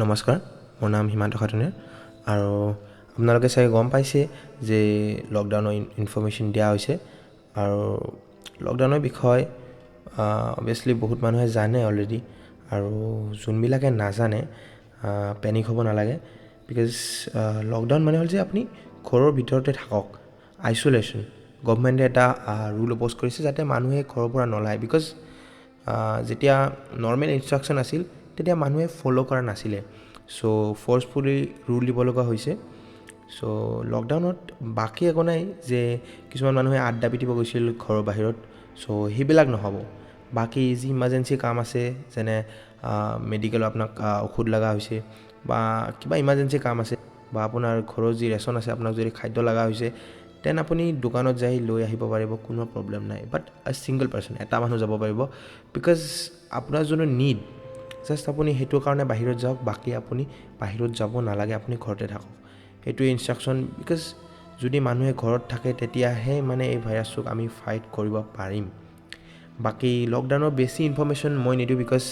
নমস্কাৰ, মোৰ নাম হিমান্ত খাটুনিয়া আৰু আপোনালোকে চাগে গম পাইছে যে লকডাউনৰ ইনফৰমেশ্যন দিয়া হৈছে আৰু লকডাউনৰ বিষয়ে অবভিয়াছলি বহুত মানুহে জানে অলৰেডি আৰু যোনবিলাকে নাজানে পেনিক হ'ব নালাগে বিকজ লকডাউন মানে হ'ল যে আপুনি ঘৰৰ ভিতৰতে থাকক আইচলেশ্যন গভমেণ্টে এটা ৰুল অপ'জ কৰিছে যাতে মানুহে ঘৰৰ পৰা নোলায় বিকজ যেতিয়া নৰ্মেল ইনষ্ট্ৰাকশ্যন আছিল তেতিয়া মানুহে ফ'ল' কৰা নাছিলে চ' ফ'ৰ্চফুলি ৰুল দিব লগা হৈছে চ' লকডাউনত বাকী একো নাই যে কিছুমান মানুহে আড্ডা পিটিব গৈছিল ঘৰৰ বাহিৰত চ' সেইবিলাক নহ'ব বাকী যি ইমাৰ্জেঞ্চি কাম আছে যেনে মেডিকেলত আপোনাক ঔষধ লগা হৈছে বা কিবা ইমাৰ্জেঞ্চি কাম আছে বা আপোনাৰ ঘৰৰ যি ৰেচন আছে আপোনাক যদি খাদ্য লগা হৈছে দেন আপুনি দোকানত যাই লৈ আহিব পাৰিব কোনো প্ৰব্লেম নাই বাট এ ছিংগল পাৰ্চন এটা মানুহ যাব পাৰিব বিকজ আপোনাৰ যোনটো নিড জাষ্ট আপুনি সেইটো কাৰণে বাহিৰত যাওক বাকী আপুনি বাহিৰত যাব নালাগে আপুনি ঘৰতে থাকক সেইটোৱে ইনষ্ট্ৰাকশ্যন বিকজ যদি মানুহে ঘৰত থাকে তেতিয়াহে মানে এই ভাইৰাছটোক আমি ফাইট কৰিব পাৰিম বাকী লকডাউনৰ বেছি ইনফৰমেশ্যন মই নিদিওঁ বিকজ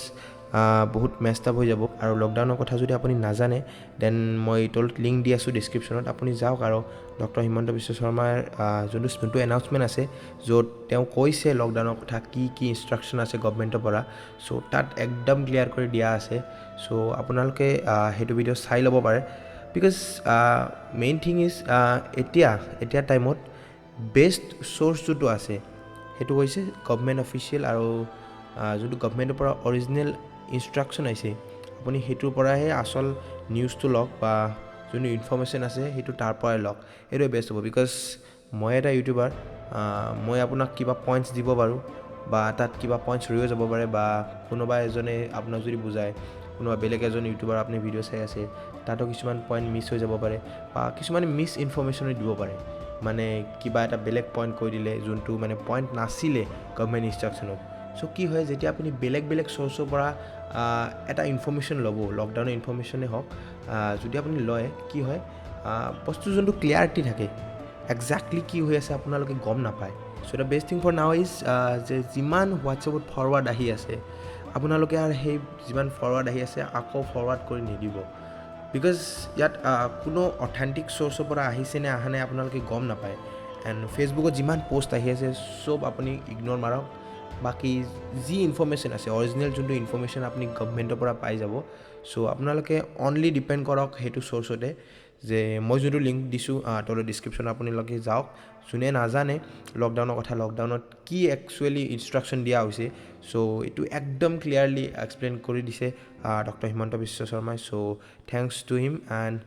বহুত মেষ্ট আপ হৈ যাব আৰু লকডাউনৰ কথা যদি আপুনি নাজানে দেন মই তলত লিংক দি আছোঁ ডিছক্ৰিপশ্যনত আপুনি যাওক আৰু ডক্টৰ হিমন্ত বিশ্ব শৰ্মাৰ যোনটো এনাউন্সমেণ্ট আছে য'ত তেওঁ কৈছে লকডাউনৰ কথা কি কি ইনষ্ট্ৰাকশ্যন আছে গভমেণ্টৰ পৰা চ' তাত একদম ক্লিয়াৰ কৰি দিয়া আছে চ' আপোনালোকে সেইটো ভিডিঅ' চাই ল'ব পাৰে বিকজ মেইন থিং ইজ এতিয়া টাইমত বেষ্ট চ'ৰ্চ যোনটো আছে সেইটো হৈছে গভমেণ্ট অফিচিয়েল আৰু যোনটো গভমেণ্টৰ পৰা অৰিজিনেল ইনষ্ট্ৰাকশ্যন আহিছে আপুনি সেইটোৰ পৰাহে আচল নিউজটো লওক বা যোনটো ইনফৰমেশ্যন আছে সেইটো তাৰ পৰাই লওক সেইটোৱে বেষ্ট হ'ব বিকজ মই এটা ইউটিউবাৰ মই আপোনাক কিবা পইণ্টছ দিব পাৰোঁ বা তাত কিবা পইণ্টছ ৰৈও যাব পাৰে বা কোনোবা এজনে আপোনাক যদি বুজায় কোনোবা বেলেগ এজন ইউটিউবাৰ আপুনি ভিডিঅ' চাই আছে তাতো কিছুমান পইণ্ট মিছ হৈ যাব পাৰে বা কিছুমানে মিছ ইনফৰমেশ্যনো দিব পাৰে মানে কিবা এটা বেলেগ পইণ্ট কৈ দিলে যোনটো মানে পইণ্ট নাছিলে গভমেণ্ট ইনষ্ট্ৰাকশ্যনত চ' কি হয় যেতিয়া আপুনি বেলেগ বেলেগ চ'ৰ্চৰ পৰা এটা ইনফৰমেশ্যন ল'ব লকডাউনৰ ইনফৰমেশ্যনেই হওক যদি আপুনি লয় কি হয় বস্তুৰ যোনটো ক্লিয়াৰিটি থাকে একজেক্টলি কি হৈ আছে আপোনালোকে গম নাপায় so' the best thing for now is যে যিমান হোৱাটছএপত ফৰৱাৰ্ড আহি আছে আপোনালোকে আৰু সেই যিমান ফৰৱাৰ্ড আহি আছে আকৌ ফৰৱাৰ্ড কৰি নিদিব বিকজ ইয়াত কোনো অথেণ্টিক চ'ৰ্চৰ পৰা আহিছে নে অহা নাই আপোনালোকে গম নাপায় এণ্ড ফেচবুকত যিমান পষ্ট আহি আছে চব আপুনি ইগন'ৰ মাৰক বাকী যি ইনফৰমেশ্যন আছে অৰিজিনেল যোনটো ইনফৰমেশ্যন আপুনি গভমেণ্টৰ পৰা পাই যাব চ' আপোনালোকে অনলি ডিপেণ্ড কৰক সেইটো চ'ৰ্চতে যে মই যোনটো লিংক দিছোঁ তলত ডিছক্ৰিপশ্যনত আপোনালোকে যাওক যোনে নাজানে লকডাউনৰ কথা লকডাউনত কি একচুৱেলি ইনষ্ট্ৰাকশ্যন দিয়া হৈছে চ' এইটো একদম ক্লিয়াৰলি এক্সপ্লেইন কৰি দিছে ডক্টৰ হিমন্ত বিশ্ব শৰ্মাই so' thanks to him and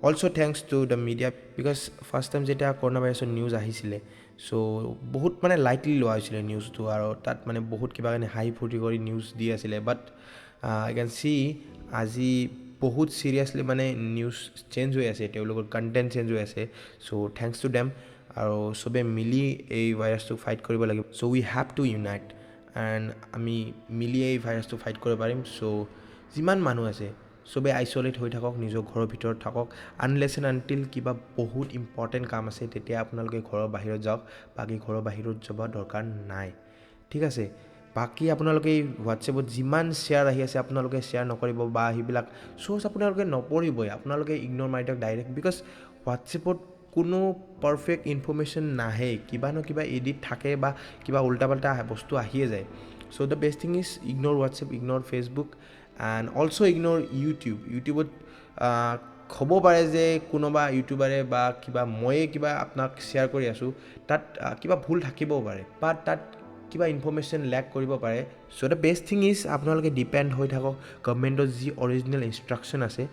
also' thanks to the media because first time যেতিয়া কৰোণা ভাইৰাছৰ নিউজ আহিছিলে চ' বহুত মানে লাইটলি লোৱা হৈছিলে নিউজটো আৰু তাত মানে বহুত কিবা কাৰণে হাঁহি ফূৰ্তি কৰি নিউজ দি আছিলে বাট আই কেন চি আজি বহুত চিৰিয়াছলি মানে নিউজ চেঞ্জ হৈ আছে তেওঁলোকৰ কণ্টেণ্ট চেঞ্জ হৈ আছে চ' থেংকছ টু দেম আৰু চবে মিলি এই ভাইৰাছটোক ফাইট কৰিব লাগিব চ' উই হেভ টু ইউনাইট এণ্ড আমি মিলি এই ভাইৰাছটো ফাইট কৰিব পাৰিম চ' যিমান মানুহ আছে চবেই আইচলেট হৈ থাকক নিজৰ ঘৰৰ ভিতৰত থাকক আনলেছ এণ্ড আনটিল কিবা বহুত ইম্পৰ্টেণ্ট কাম আছে তেতিয়া আপোনালোকে ঘৰৰ বাহিৰত যাওক বাকী ঘৰৰ বাহিৰত যাব দৰকাৰ নাই ঠিক আছে বাকী আপোনালোকে এই হোৱাটছএপত যিমান শ্বেয়াৰ আহি আছে আপোনালোকে শ্বেয়াৰ নকৰিব বা সেইবিলাক চ'ৰ্চ আপোনালোকে নপঢ়িবই আপোনালোকে ইগন'ৰ মাৰি দিয়ক ডাইৰেক্ট বিকজ হোৱাটছএপত কোনো পাৰফেক্ট ইনফৰমেশ্যন নাহে কিবা ন কিবা এডিট থাকে বা কিবা উল্টা পাল্টা বস্তু আহিয়ে যায় so' the best thing is ইগন'ৰ হোৱাটছএপ ইগন'ৰ ফেচবুক এণ্ড অলছ' ইগন'ৰ ইউটিউবত হ'ব পাৰে যে কোনোবা ইউটিউবাৰে বা কিবা ময়ে কিবা আপোনাক শ্বেয়াৰ কৰি আছোঁ তাত কিবা ভুল থাকিবও পাৰে বা তাত কিবা ইনফৰমেশ্যন লেক কৰিব পাৰে চ' দ্য বেষ্ট থিং ইজ আপোনালোকে ডিপেণ্ড হৈ থাকক গভমেণ্টৰ যি অৰিজিনেল ইনষ্ট্ৰাকশ্যন আছে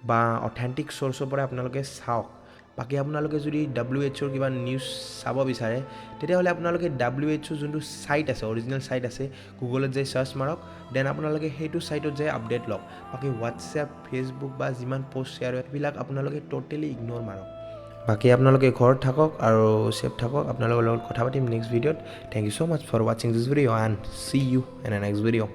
বা অথেণ্টিক চ'ৰ্চৰ পৰা আপোনালোকে চাওক বাকী আপোনালোকে যদি WHO কিবা নিউজ চাব বিচাৰে তেতিয়াহ'লে আপোনালোকে WHO যোনটো ছাইট আছে অৰিজিনেল ছাইট আছে গুগলত যাই চাৰ্চ মাৰক দেন আপোনালোকে সেইটো ছাইটত যাই আপডেট লওক বাকী হোৱাটছএপ ফেচবুক বা যিমান পষ্ট শ্বেয়াৰ হয় সেইবিলাক আপোনালোকে ট'টেলি ইগন'ৰ মাৰক বাকী আপোনালোকে ঘৰত থাকক আৰু ছেফ থাকক আপোনালোকৰ লগত কথা পাতিম নেক্সট ভিডিঅ'ত thank you so' much for ৱাচিং this video' and see you in the next video'